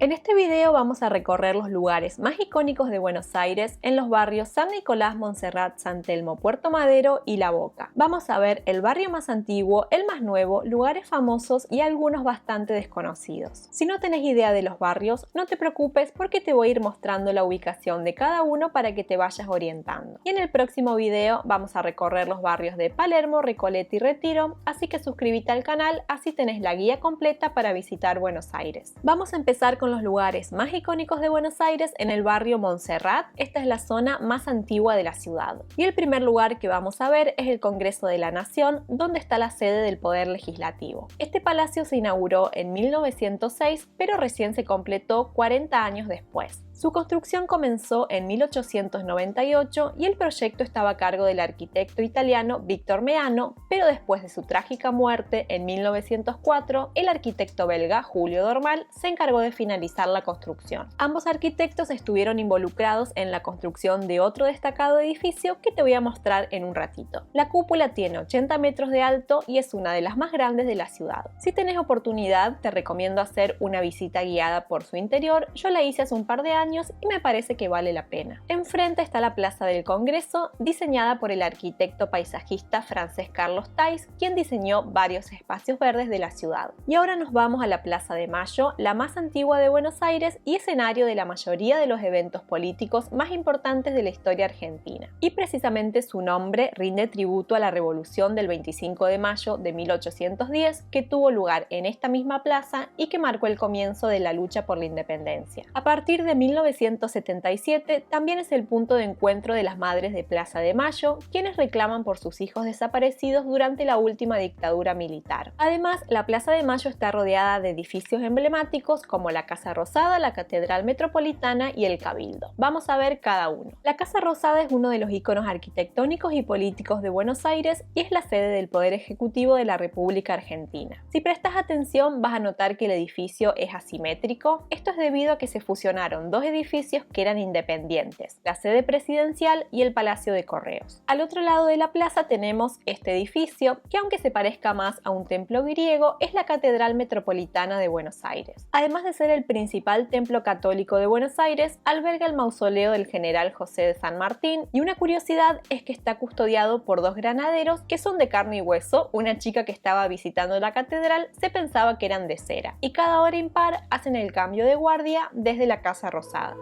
En este video vamos a recorrer los lugares más icónicos de Buenos Aires en los barrios San Nicolás, Montserrat, San Telmo, Puerto Madero y La Boca. Vamos a ver el barrio más antiguo, el más nuevo, lugares famosos y algunos bastante desconocidos. Si no tenés idea de los barrios, no te preocupes porque te voy a ir mostrando la ubicación de cada uno para que te vayas orientando. Y en el próximo video vamos a recorrer los barrios de Palermo, Recoleta y Retiro, así que suscríbete al canal, así tenés la guía completa para visitar Buenos Aires. Vamos a empezar con los lugares más icónicos de Buenos Aires en el barrio Montserrat. Esta es la zona más antigua de la ciudad. Y el primer lugar que vamos a ver es el Congreso de la Nación, donde está la sede del Poder Legislativo. Este palacio se inauguró en 1906, pero recién se completó 40 años después. Su construcción comenzó en 1898 y el proyecto estaba a cargo del arquitecto italiano Victor Meano, pero después de su trágica muerte en 1904, el arquitecto belga Julio Dormal se encargó de finalizar la construcción. Ambos arquitectos estuvieron involucrados en la construcción de otro destacado edificio que te voy a mostrar en un ratito. La cúpula tiene 80 metros de alto y es una de las más grandes de la ciudad. Si tenés oportunidad, te recomiendo hacer una visita guiada por su interior. Yo la hice hace un par de años y me parece que vale la pena. Enfrente está la Plaza del Congreso, diseñada por el arquitecto paisajista francés Carlos Thys, quien diseñó varios espacios verdes de la ciudad. Y ahora nos vamos a la Plaza de Mayo, la más antigua de Buenos Aires y escenario de la mayoría de los eventos políticos más importantes de la historia argentina. Y precisamente su nombre rinde tributo a la revolución del 25 de mayo de 1810 que tuvo lugar en esta misma plaza y que marcó el comienzo de la lucha por la independencia. A partir de 1977 también es el punto de encuentro de las madres de Plaza de Mayo, quienes reclaman por sus hijos desaparecidos durante la última dictadura militar. Además, la Plaza de Mayo está rodeada de edificios emblemáticos como la Casa Rosada, la Catedral Metropolitana y el Cabildo. Vamos a ver cada uno. La Casa Rosada es uno de los iconos arquitectónicos y políticos de Buenos Aires y es la sede del Poder Ejecutivo de la República Argentina. Si prestas atención, vas a notar que el edificio es asimétrico. Esto es debido a que se fusionaron dos edificios que eran independientes, la sede presidencial y el Palacio de Correos. Al otro lado de la plaza tenemos este edificio, que aunque se parezca más a un templo griego, es la Catedral Metropolitana de Buenos Aires. Además de ser el principal templo católico de Buenos Aires, alberga el mausoleo del general José de San Martín y una curiosidad es que está custodiado por dos granaderos que son de carne y hueso. Una chica que estaba visitando la catedral se pensaba que eran de cera y cada hora impar hacen el cambio de guardia desde la Casa Rosada.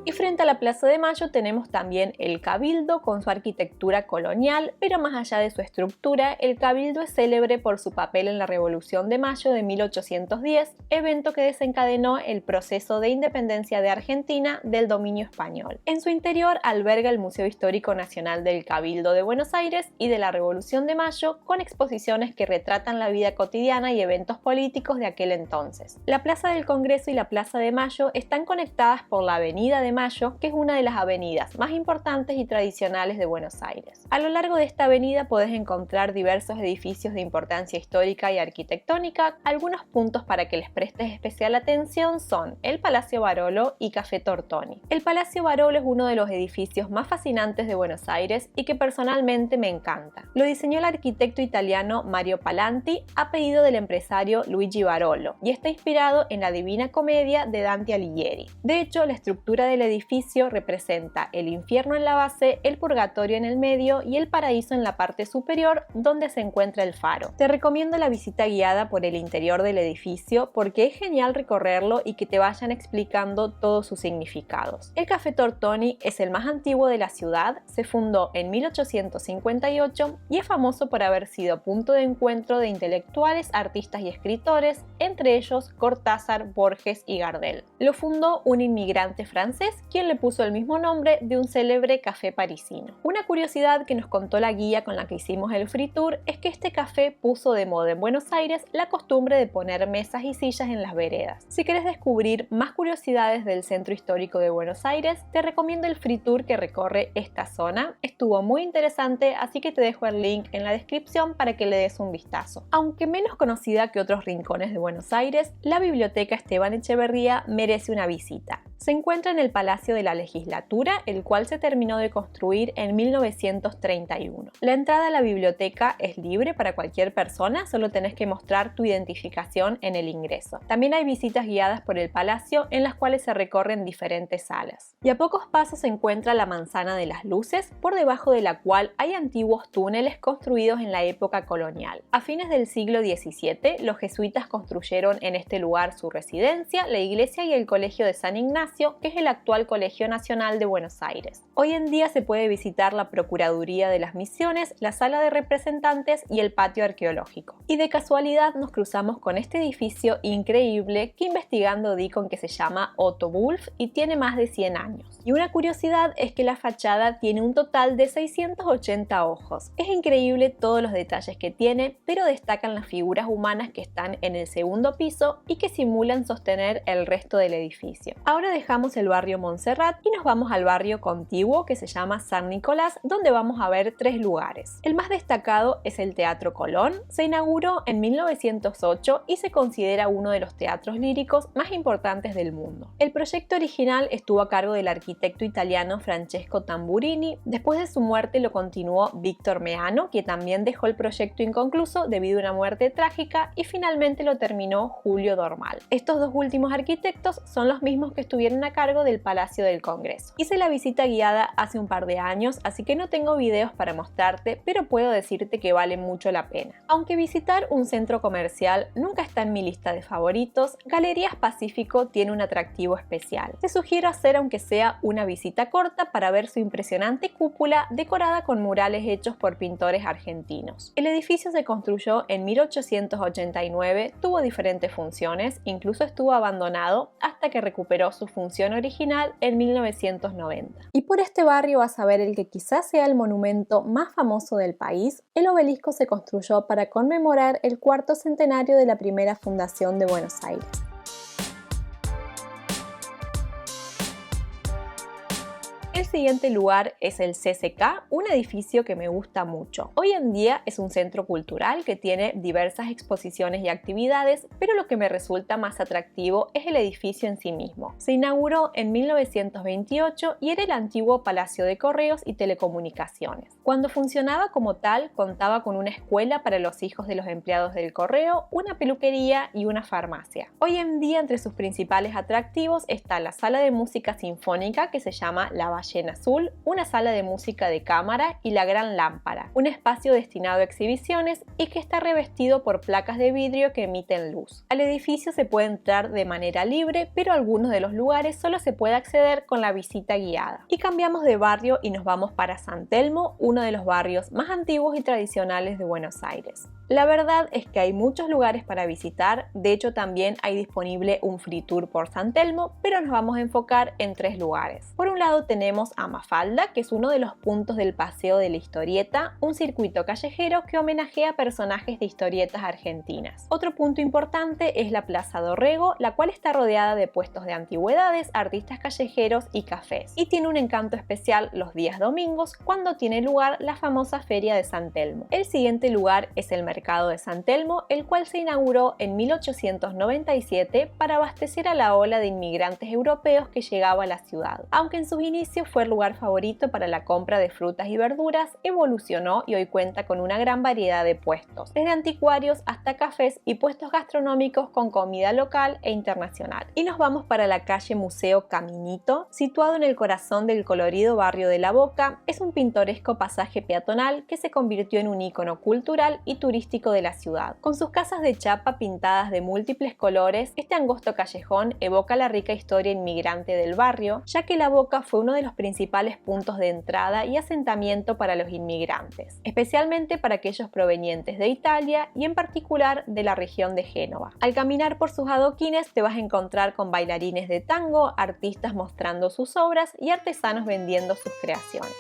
Y frente a la Plaza de Mayo tenemos también el Cabildo con su arquitectura colonial, pero más allá de su estructura, el Cabildo es célebre por su papel en la Revolución de Mayo de 1810, evento que desencadenó el proceso de independencia de Argentina del dominio español. En su interior alberga el Museo Histórico Nacional del Cabildo de Buenos Aires y de la Revolución de Mayo, con exposiciones que retratan la vida cotidiana y eventos políticos de aquel entonces. La Plaza del Congreso y la Plaza de Mayo están conectadas por la Avenida de Mayo, que es una de las avenidas más importantes y tradicionales de Buenos Aires. A lo largo de esta avenida podés encontrar diversos edificios de importancia histórica y arquitectónica. Algunos puntos para que les prestes especial atención son el Palacio Barolo y Café Tortoni. El Palacio Barolo es uno de los edificios más fascinantes de Buenos Aires y que personalmente me encanta. Lo diseñó el arquitecto italiano Mario Palanti a pedido del empresario Luigi Barolo y está inspirado en la Divina Comedia de Dante Alighieri. De hecho, la estructura del edificio representa el infierno en la base, el purgatorio en el medio y el paraíso en la parte superior, donde se encuentra el faro. Te recomiendo la visita guiada por el interior del edificio porque es genial recorrerlo y que te vayan explicando todos sus significados. El Café Tortoni es el más antiguo de la ciudad, se fundó en 1858 y es famoso por haber sido punto de encuentro de intelectuales, artistas y escritores, entre ellos Cortázar, Borges y Gardel. Lo fundó un inmigrante francés quien le puso el mismo nombre de un célebre café parisino. Una curiosidad que nos contó la guía con la que hicimos el free tour es que este café puso de moda en Buenos Aires la costumbre de poner mesas y sillas en las veredas. Si quieres descubrir más curiosidades del centro histórico de Buenos Aires, te recomiendo el free tour que recorre esta zona. Estuvo muy interesante, así que te dejo el link en la descripción para que le des un vistazo. Aunque menos conocida que otros rincones de Buenos Aires, la Biblioteca Esteban Echeverría merece una visita. Se encuentra en el Palacio de la Legislatura, el cual se terminó de construir en 1931. La entrada a la biblioteca es libre para cualquier persona, solo tenés que mostrar tu identificación en el ingreso. También hay visitas guiadas por el palacio en las cuales se recorren diferentes salas. Y a pocos pasos se encuentra la Manzana de las Luces, por debajo de la cual hay antiguos túneles construidos en la época colonial. A fines del siglo XVII, los jesuitas construyeron en este lugar su residencia, la iglesia y el colegio de San Ignacio, que es el actual Colegio Nacional de Buenos Aires. Hoy en día se puede visitar la Procuraduría de las Misiones, la Sala de Representantes y el Patio Arqueológico. Y de casualidad nos cruzamos con este edificio increíble que investigando di con que se llama Otto Wulff y tiene más de 100 años. Y una curiosidad es que la fachada tiene un total de 680 ojos. Es increíble todos los detalles que tiene, pero destacan las figuras humanas que están en el segundo piso y que simulan sostener el resto del edificio. Ahora dejamos el barrio Montserrat y nos vamos al barrio contiguo que se llama San Nicolás, donde vamos a ver 3 lugares. El más destacado es el Teatro Colón. Se inauguró en 1908 y se considera uno de los teatros líricos más importantes del mundo. El proyecto original estuvo a cargo del arquitecto italiano Francesco Tamburini. Después de su muerte lo continuó Víctor Meano, que también dejó el proyecto inconcluso debido a una muerte trágica, y finalmente lo terminó Julio Dormal. Estos 2 últimos arquitectos son los mismos que estuvieron a cargo del Palacio del Congreso. Hice la visita guiada hace un par de años, así que no tengo videos para mostrarte, pero puedo decirte que vale mucho la pena. Aunque visitar un centro comercial nunca está en mi lista de favoritos, Galerías Pacífico tiene un atractivo especial. Te sugiero hacer aunque sea una visita corta para ver su impresionante cúpula decorada con murales hechos por pintores argentinos. El edificio se construyó en 1889, tuvo diferentes funciones, incluso estuvo abandonado hasta que recuperó su función original en 1990. Y por este barrio vas a ver el que quizás sea el monumento más famoso del país. El obelisco se construyó para conmemorar el 4º centenario de la primera fundación de Buenos Aires. El siguiente lugar es el CCK, un edificio que me gusta mucho. Hoy en día es un centro cultural que tiene diversas exposiciones y actividades, pero lo que me resulta más atractivo es el edificio en sí mismo. Se inauguró en 1928 y era el antiguo Palacio de Correos y Telecomunicaciones. Cuando funcionaba como tal, contaba con una escuela para los hijos de los empleados del correo, una peluquería y una farmacia. Hoy en día entre sus principales atractivos está la sala de música sinfónica que se llama La Ballena Azul, una sala de música de cámara y la Gran Lámpara, un espacio destinado a exhibiciones y que está revestido por placas de vidrio que emiten luz. Al edificio se puede entrar de manera libre, pero a algunos de los lugares solo se puede acceder con la visita guiada. Y cambiamos de barrio y nos vamos para San Telmo, uno de los barrios más antiguos y tradicionales de Buenos Aires. La verdad es que hay muchos lugares para visitar, de hecho también hay disponible un free tour por San Telmo, pero nos vamos a enfocar en 3 lugares. Por un lado tenemos a Mafalda, que es uno de los puntos del Paseo de la Historieta, un circuito callejero que homenajea personajes de historietas argentinas. Otro punto importante es la Plaza Dorrego, la cual está rodeada de puestos de antigüedades, artistas callejeros y cafés. Y tiene un encanto especial los días domingos, cuando tiene lugar la famosa Feria de San Telmo. El siguiente lugar es el Mercado de San Telmo, el cual se inauguró en 1897 para abastecer a la ola de inmigrantes europeos que llegaba a la ciudad. Aunque en sus inicios fue el lugar favorito para la compra de frutas y verduras, evolucionó y hoy cuenta con una gran variedad de puestos, desde anticuarios hasta cafés y puestos gastronómicos con comida local e internacional. Y nos vamos para la calle Museo Caminito, situado en el corazón del colorido barrio de La Boca. Es un pintoresco pasaje peatonal que se convirtió en un ícono cultural y turístico artístico de la ciudad. Con sus casas de chapa pintadas de múltiples colores, este angosto callejón evoca la rica historia inmigrante del barrio, ya que La Boca fue uno de los principales puntos de entrada y asentamiento para los inmigrantes, especialmente para aquellos provenientes de Italia y en particular de la región de Génova. Al caminar por sus adoquines te vas a encontrar con bailarines de tango, artistas mostrando sus obras y artesanos vendiendo sus creaciones.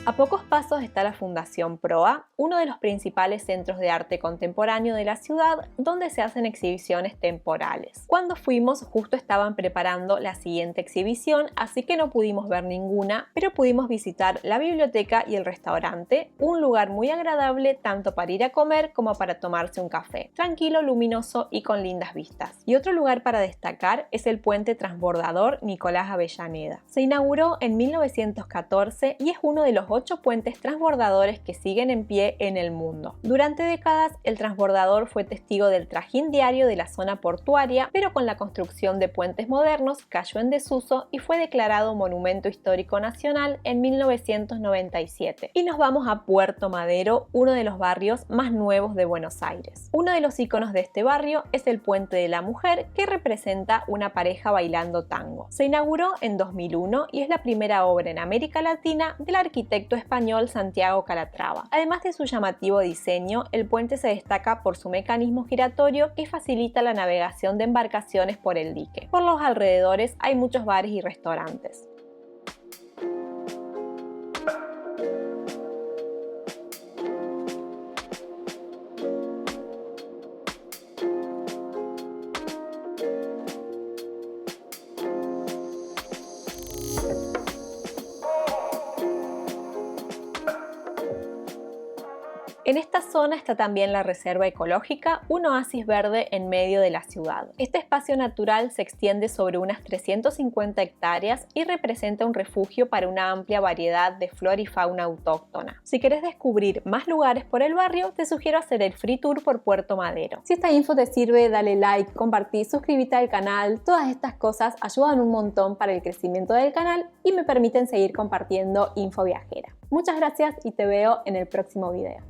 A pocos pasos está la Fundación Proa, uno de los principales centros de arte contemporáneo de la ciudad, donde se hacen exhibiciones temporales. Cuando fuimos, justo estaban preparando la siguiente exhibición, así que no pudimos ver ninguna, pero pudimos visitar la biblioteca y el restaurante, un lugar muy agradable tanto para ir a comer como para tomarse un café, tranquilo, luminoso y con lindas vistas. Y otro lugar para destacar es el puente transbordador Nicolás Avellaneda. Se inauguró en 1914 y es uno de los 8 puentes transbordadores que siguen en pie en el mundo. Durante décadas, el transbordador fue testigo del trajín diario de la zona portuaria, pero con la construcción de puentes modernos cayó en desuso y fue declarado Monumento Histórico Nacional en 1997. Y nos vamos a Puerto Madero, uno de los barrios más nuevos de Buenos Aires. Uno de los iconos de este barrio es el Puente de la Mujer, que representa una pareja bailando tango. Se inauguró en 2001 y es la primera obra en América Latina del arquitecto español Santiago Calatrava. Además de su llamativo diseño, el puente se destaca por su mecanismo giratorio que facilita la navegación de embarcaciones por el dique. Por los alrededores hay muchos bares y restaurantes. En esta zona está también la Reserva Ecológica, un oasis verde en medio de la ciudad. Este espacio natural se extiende sobre unas 350 hectáreas y representa un refugio para una amplia variedad de flora y fauna autóctona. Si querés descubrir más lugares por el barrio, te sugiero hacer el Free Tour por Puerto Madero. Si esta info te sirve, dale like, compartí, suscríbete al canal. Todas estas cosas ayudan un montón para el crecimiento del canal y me permiten seguir compartiendo info viajera. Muchas gracias y te veo en el próximo video.